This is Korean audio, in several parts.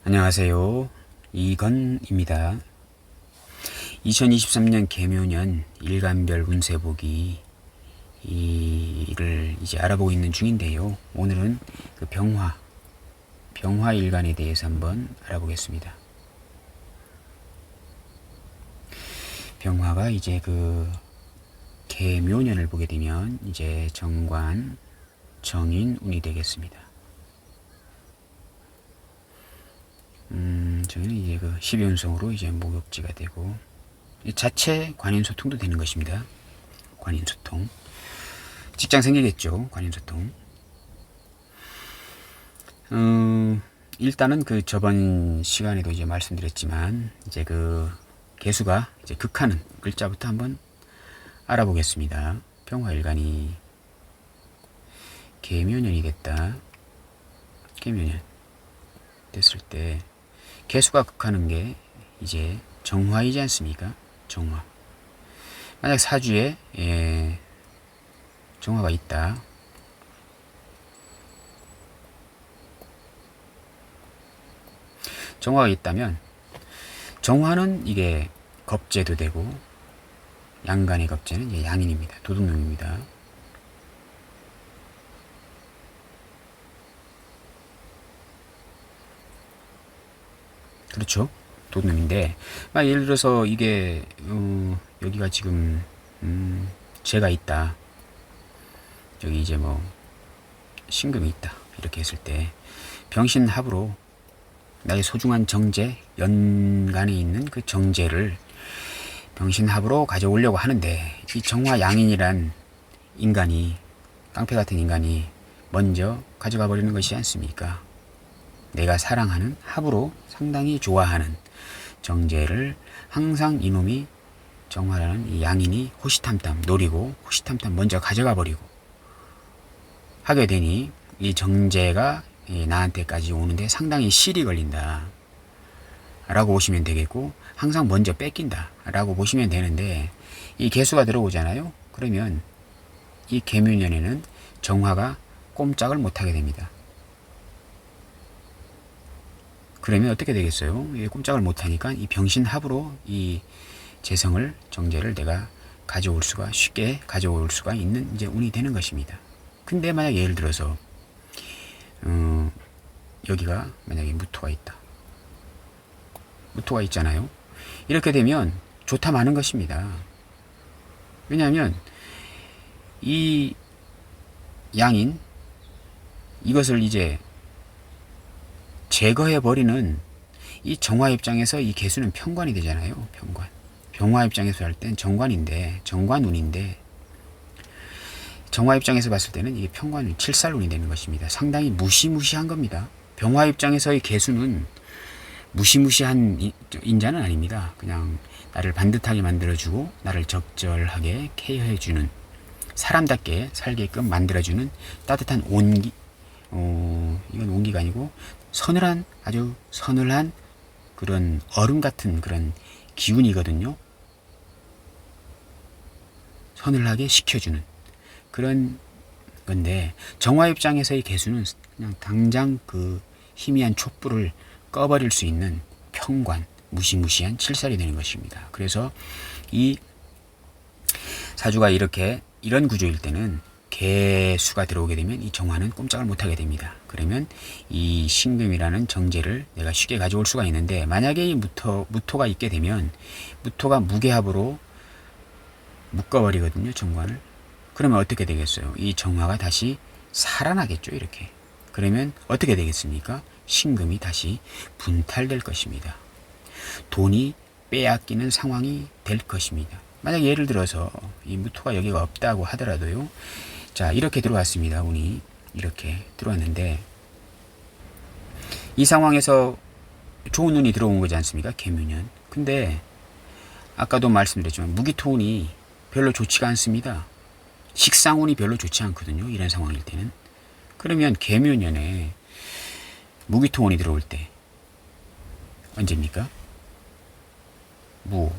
안녕하세요. 이건입니다. 2023년 개묘년 일간별 운세 보기 이를 이제 알아보고 있는 중인데요. 오늘은 그 병화 일간에 대해서 한번 알아보겠습니다. 병화가 이제 그 개묘년을 보게 되면 이제 정관, 정인, 운이 되겠습니다. 저희는 이제 그 12운성으로 이제 목욕지가 되고, 자체 관인소통도 되는 것입니다. 관인소통. 직장 생기겠죠, 관인소통. 일단은 그 저번 시간에도 이제 말씀드렸지만, 이제 그 개수가 이제 극하는 글자부터 한번 알아보겠습니다. 병화일간이 개묘년이 됐다. 개묘년 됐을 때, 개수가 극하는 게 이제 정화이지 않습니까? 정화. 만약 사주에 정화가 있다. 정화가 있다면 정화는 이게 겁재도 되고, 양간의 겁재는 이제 양인입니다. 도둑놈입니다. 그렇죠? 도둑놈인데, 예를 들어서 이게 여기가 지금 재가 있다. 여기 이제 뭐 신금이 있다. 이렇게 했을 때 병신합으로 나의 소중한 정제, 연간에 있는 그 정제를 병신합으로 가져오려고 하는데, 이 정화양인이란 인간이, 깡패 같은 인간이 먼저 가져가 버리는 것이 않습니까? 내가 사랑하는, 합으로 상당히 좋아하는 정제를 항상 이놈이, 정화라는 이 양인이 호시탐탐 노리고 호시탐탐 먼저 가져가 버리고 하게 되니, 이 정제가 나한테까지 오는데 상당히 실이 걸린다 라고 보시면 되겠고, 항상 먼저 뺏긴다 라고 보시면 되는데, 이 개수가 들어오잖아요. 그러면 이 개묘년에는 정화가 꼼짝을 못하게 됩니다. 그러면 어떻게 되겠어요? 꼼짝을 못하니까 이 병신합으로 이 재성을, 정제를 내가 쉽게 가져올 수가 있는 이제 운이 되는 것입니다. 근데 만약 예를 들어서 여기가 만약에 무토가 있다. 무토가 있잖아요. 이렇게 되면 좋다 마는 것입니다. 왜냐하면 이 양인, 이것을 이제 제거해버리는 이 정화 입장에서 이 개수는 편관이 되잖아요. 편관. 병화 입장에서 할 땐 정관인데, 정관운인데, 정화 입장에서 봤을 때는 이게 편관운, 칠살운이 되는 것입니다. 상당히 무시무시한 겁니다. 병화 입장에서의 개수는 무시무시한 인자는 아닙니다. 그냥 나를 반듯하게 만들어주고, 나를 적절하게 케어해주는, 사람답게 살게끔 만들어주는 따뜻한 온기, 이건 온기가 아니고 서늘한, 아주 서늘한 그런 얼음 같은 그런 기운이거든요. 서늘하게 식혀주는 그런 건데, 정화 입장에서의 개수는 그냥 당장 그 희미한 촛불을 꺼버릴 수 있는 평관, 무시무시한 칠살이 되는 것입니다. 그래서 이 사주가 이런 구조일 때는 개수가 들어오게 되면 이 정화는 꼼짝을 못하게 됩니다. 그러면 이 신금이라는 정제를 내가 쉽게 가져올 수가 있는데, 만약에 이 무토가 있게 되면 무토가 무게합으로 묶어버리거든요, 정관을. 그러면 어떻게 되겠어요? 이 정화가 다시 살아나겠죠, 이렇게. 그러면 어떻게 되겠습니까? 신금이 다시 분탈될 것입니다. 돈이 빼앗기는 상황이 될 것입니다. 만약 예를 들어서 이 무토가 여기가 없다고 하더라도요, 자, 이렇게 들어왔습니다. 운이 이렇게 들어왔는데, 이 상황에서 좋은 운이 들어온 거지 않습니까? 개묘년. 근데 아까도 말씀드렸지만 무기토운이 별로 좋지가 않습니다. 식상운이 별로 좋지 않거든요, 이런 상황일 때는. 그러면 개묘년에 무기토운이 들어올 때 언제입니까? 무,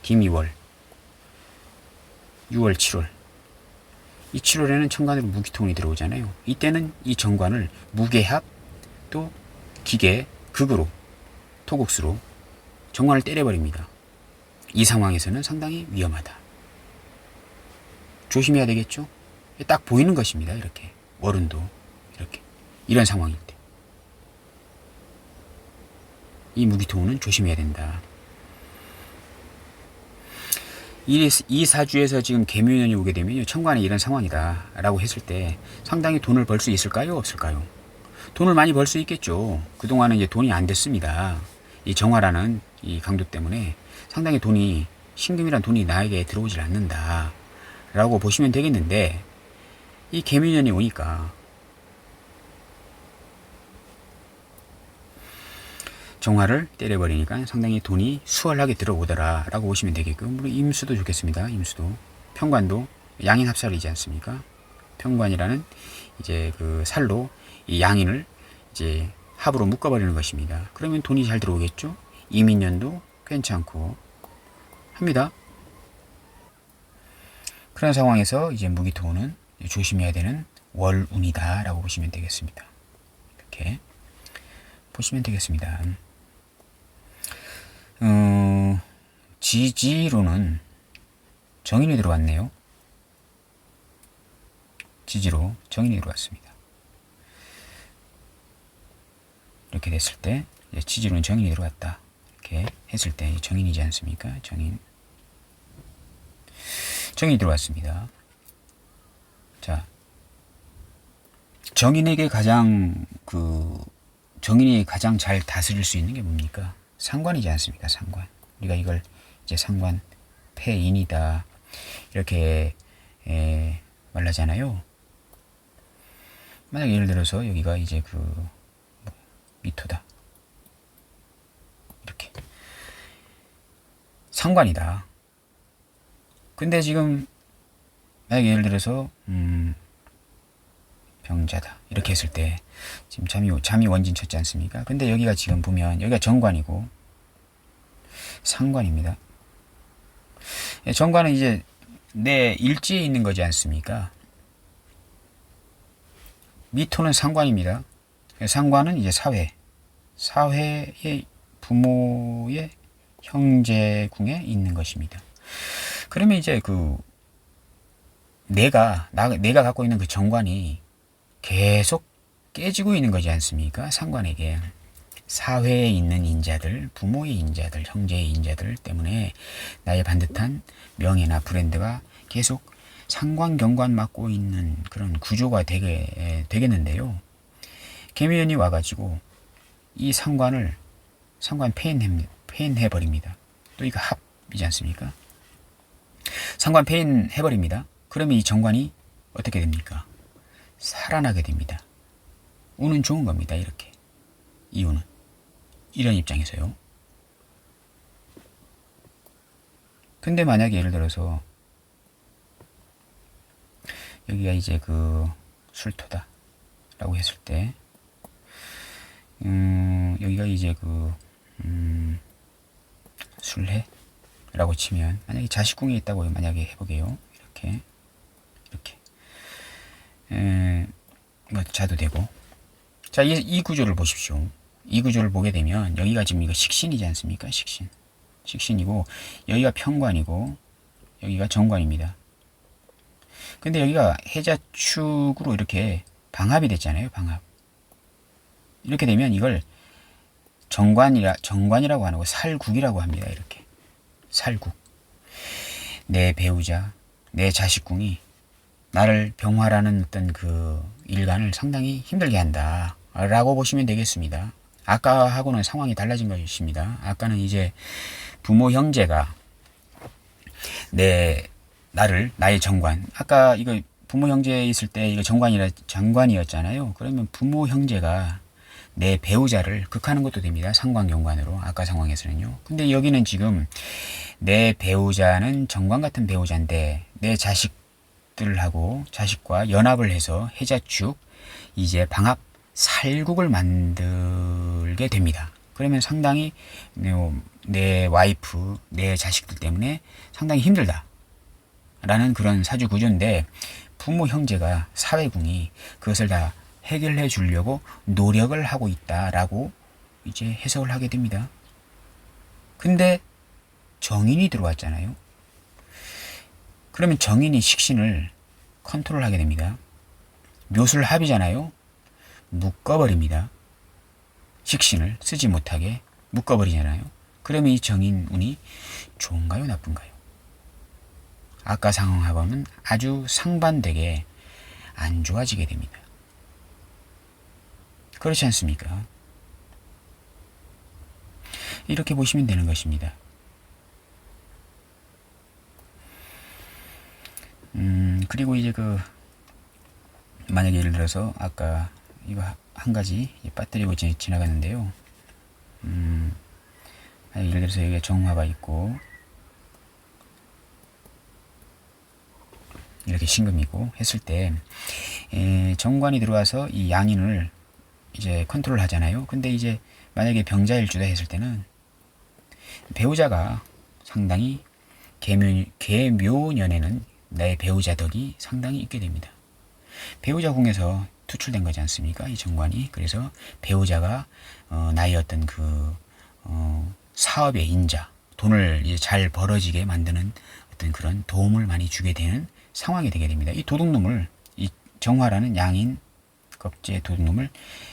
김이월, 6월, 7월. 이 7월에는 천간으로 무기토운이 들어오잖아요. 이때는 이 정관을 무게합 또 기계 극으로 토국수로 정관을 때려버립니다. 이 상황에서는 상당히 위험하다. 조심해야 되겠죠? 딱 보이는 것입니다. 이렇게 어른도 이렇게 이런 상황일 때 이 무기토운은 조심해야 된다. 이 사주에서 지금 개묘년이 오게 되면요, 천간에 이런 상황이다 라고 했을 때 상당히 돈을 벌 수 있을까요? 없을까요? 돈을 많이 벌 수 있겠죠. 그동안은 이제 돈이 안 됐습니다. 이 정화라는 이 강도 때문에 상당히 돈이, 신금이란 돈이 나에게 들어오질 않는다 라고 보시면 되겠는데, 이 개묘년이 오니까 정화를 때려버리니까 상당히 돈이 수월하게 들어오더라 라고 보시면 되겠고, 물론 임수도 좋겠습니다. 임수도 편관도 양인합살이지 않습니까? 편관이라는 이제 그 살로 이 양인을 이제 합으로 묶어버리는 것입니다. 그러면 돈이 잘 들어오겠죠. 이민년도 괜찮고 합니다. 그런 상황에서 이제 무기토운은 조심해야 되는 월운이다 라고 보시면 되겠습니다. 이렇게 보시면 되겠습니다. 지지로는 정인이 들어왔네요. 지지로 정인이 들어왔습니다. 이렇게 됐을 때 지지로는 정인이 들어왔다. 이렇게 했을 때 정인이지 않습니까? 정인이 들어왔습니다. 자, 정인이 가장 잘 다스릴 수 있는 게 뭡니까? 상관이지 않습니까? 상관. 우리가 이걸 이제 상관 폐인이다 이렇게 말하잖아요. 만약 예를 들어서 여기가 이제 미토다. 이렇게 상관이다. 근데 지금 만약 예를 들어서 병자다 이렇게 했을 때 지금 잠이 원진 쳤지 않습니까? 근데 여기가 지금 보면 여기가 정관이고 상관입니다. 정관은 이제 내 일지에 있는 거지 않습니까? 미토는 상관입니다. 상관은 이제 사회의 부모의 형제궁에 있는 것입니다. 그러면 이제 내가 갖고 있는 그 정관이 계속 깨지고 있는 거지 않습니까? 상관에게 사회에 있는 인자들, 부모의 인자들, 형제의 인자들 때문에 나의 반듯한 명예나 브랜드가 계속 상관 경관 맡고 있는 그런 구조가 되겠는데요. 개묘년이 와가지고 이 상관 폐인해버립니다. 또 이거 합이지 않습니까? 상관 폐인해버립니다. 그러면 이 정관이 어떻게 됩니까? 살아나게 됩니다. 운은 좋은 겁니다. 이렇게 이유는 이런 입장에서요. 근데 만약에 예를 들어서 여기가 이제 술토다 라고 했을 때 여기가 이제 술해 라고 치면 만약에 자식궁에 있다고 만약에 해보게요. 이렇게 자도 되고. 자, 이 구조를 보십시오. 이 구조를 보게 되면 여기가 지금 이거 식신이지 않습니까? 식신이고 여기가 편관이고 여기가 정관입니다. 근데 여기가 해자축으로 이렇게 방합이 됐잖아요. 방합. 이렇게 되면 이걸 정관이라고 하는 거 살국이라고 합니다. 이렇게 살국. 내 배우자, 내 자식궁이 나를 병화라는 어떤 일간을 상당히 힘들게 한다 라고 보시면 되겠습니다. 아까하고는 상황이 달라진 것입니다. 아까는 이제 부모 형제가 나의 정관, 아까 이거 부모 형제 있을 때 이거 정관이었잖아요. 그러면 부모 형제가 내 배우자를 극하는 것도 됩니다. 상관경관으로 아까 상황에서는요. 근데 여기는 지금 내 배우자는 정관 같은 배우자인데 내 자식과 연합을 해서 해자축 이제 방합 살국을 만들게 됩니다. 그러면 상당히 내 와이프, 내 자식들 때문에 상당히 힘들다 라는 그런 사주 구조인데, 부모 형제가 사회궁이 그것을 다 해결해 주려고 노력을 하고 있다라고 이제 해석을 하게 됩니다. 근데 정인이 들어왔잖아요. 그러면 정인이 식신을 컨트롤하게 됩니다. 묘술합이잖아요. 묶어버립니다. 식신을 쓰지 못하게 묶어버리잖아요. 그러면 이 정인운이 좋은가요, 나쁜가요? 아까 상황하고는 아주 상반되게 안 좋아지게 됩니다. 그렇지 않습니까? 이렇게 보시면 되는 것입니다. 그리고 이제 만약에 예를 들어서 아까 이거 한 가지 빠뜨리고 지나갔는데요. 예를 들어서 여기에 정화가 있고 이렇게 신금이고 했을 때 정관이 들어와서 이 양인을 이제 컨트롤 하잖아요. 근데 이제 만약에 병자일주다 했을 때는 배우자가 상당히 계묘년에는 나의 배우자 덕이 상당히 있게 됩니다. 배우자 궁에서 투출된 거지 않습니까? 이 정관이. 그래서 배우자가 나의 어떤 사업의 인자, 돈을 이제 잘 벌어지게 만드는 어떤 그런 도움을 많이 주게 되는 상황이 되게 됩니다. 이 도둑놈을, 이 정화라는 양인 겁제 도둑놈을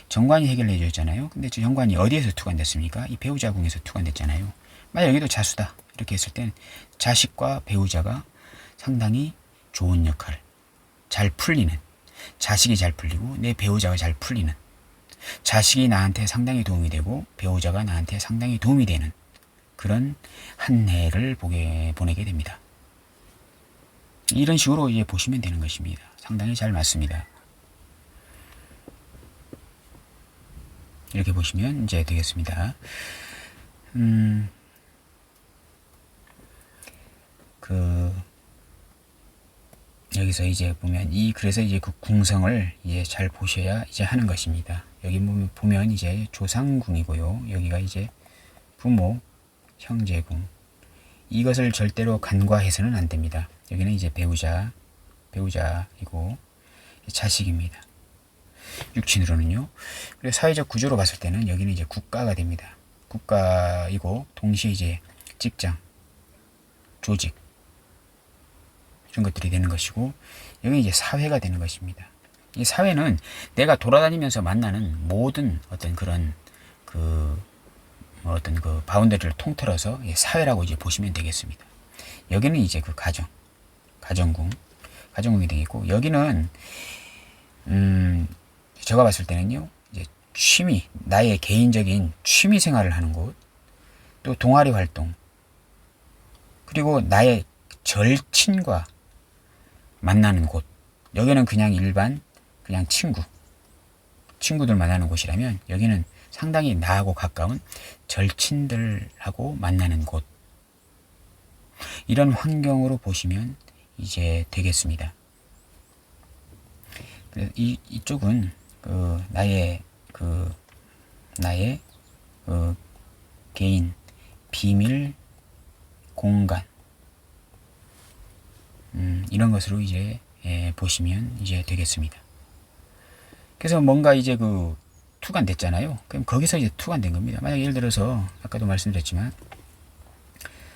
정관이 해결해 줬잖아요. 근데 저 정관이 어디에서 투관됐습니까? 이 배우자 궁에서 투관됐잖아요. 만약 여기도 자수다 이렇게 했을 땐 자식과 배우자가 상당히 좋은 역할, 잘 풀리는, 자식이 잘 풀리고 내 배우자가 잘 풀리는, 자식이 나한테 상당히 도움이 되고 배우자가 나한테 상당히 도움이 되는 그런 한 해를 보내게 됩니다. 이런 식으로 이제 보시면 되는 것입니다. 상당히 잘 맞습니다. 이렇게 보시면 이제 되겠습니다. 여기서 이제 보면 그래서 이제 그 궁성을 이제 잘 보셔야 이제 하는 것입니다. 여기 보면 이제 조상궁이고요. 여기가 이제 부모, 형제궁. 이것을 절대로 간과해서는 안 됩니다. 여기는 이제 배우자이고 자식입니다. 육친으로는요. 그리고 사회적 구조로 봤을 때는 여기는 이제 국가가 됩니다. 국가이고 동시에 이제 직장, 조직 이런 것들이 되는 것이고 여기 이제 사회가 되는 것입니다. 이 사회는 내가 돌아다니면서 만나는 모든 어떤 그런 어떤 바운더리를 통틀어서 사회라고 이제 보시면 되겠습니다. 여기는 이제 가정궁이 되겠고 여기는 제가 봤을 때는요 이제 취미, 나의 개인적인 취미 생활을 하는 곳, 또 동아리 활동, 그리고 나의 절친과 만나는 곳. 여기는 그냥 일반 그냥 친구들 만나는 곳이라면 여기는 상당히 나하고 가까운 절친들하고 만나는 곳. 이런 환경으로 보시면 이제 되겠습니다. 이쪽은 나의 개인 비밀 공간 이런 것으로 이제 보시면 이제 되겠습니다. 그래서 뭔가 이제 투관됐잖아요. 그럼 거기서 이제 투관된 겁니다. 만약 예를 들어서 아까도 말씀드렸지만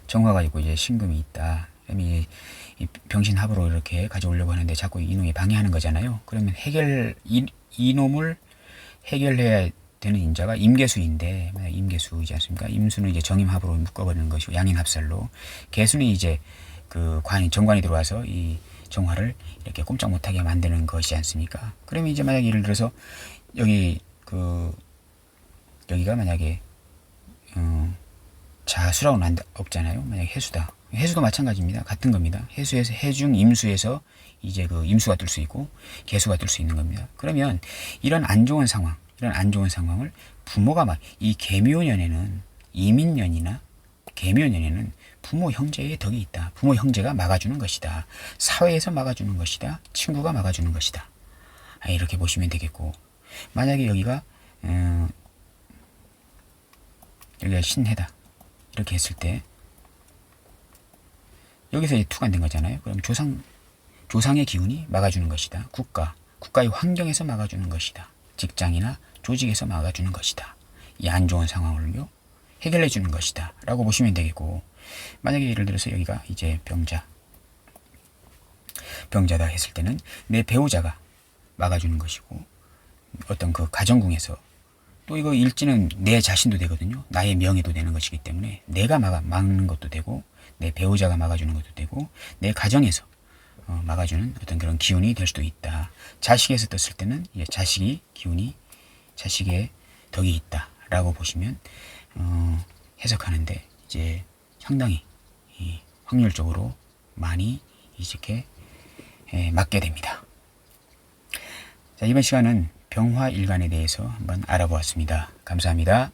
정화가 있고 이제 신금이 있다. 그러면 병신합으로 이렇게 가져오려고 하는데 자꾸 이놈이 방해하는 거잖아요. 그러면 이놈을 해결해야 되는 인자가 임계수인데, 만약 임계수이지 않습니까? 임수는 이제 정임합으로 묶어버리는 것이고 양인합살로, 계수는 이제 정관이 들어와서 이 정화를 이렇게 꼼짝 못하게 만드는 것이지 않습니까? 그러면 이제 만약 예를 들어서 여기가 만약에 자수라고는 없잖아요. 만약 해수다. 해수도 마찬가지입니다. 같은 겁니다. 해수에서 해중 임수에서 이제 임수가 뜰 수 있고 개수가 뜰 수 있는 겁니다. 그러면 이런 안 좋은 상황을 부모가 이 계묘년에는 이민년이나 계묘년에는 부모 형제의 덕이 있다. 부모 형제가 막아주는 것이다. 사회에서 막아주는 것이다. 친구가 막아주는 것이다. 이렇게 보시면 되겠고, 만약에 여기가 신해다 이렇게 했을 때 여기서 투관된 거잖아요. 그럼 조상의 기운이 막아주는 것이다. 국가의 환경에서 막아주는 것이다. 직장이나 조직에서 막아주는 것이다. 이 안 좋은 상황을요 해결해 주는 것이다 라고 보시면 되겠고, 만약에 예를 들어서 여기가 이제 병자다 했을 때는 내 배우자가 막아주는 것이고, 어떤 그 가정궁에서 또 이거 일지는 내 자신도 되거든요. 나의 명예도 되는 것이기 때문에 내가 막는 것도 되고, 내 배우자가 막아주는 것도 되고, 내 가정에서 막아주는 어떤 그런 기운이 될 수도 있다. 자식에서 떴을 때는 이제 자식의 덕이 있다 라고 보시면 해석하는데 이제 상당히 확률적으로 많이 이렇게 맞게 됩니다. 자, 이번 시간은 병화일간에 대해서 한번 알아보았습니다. 감사합니다.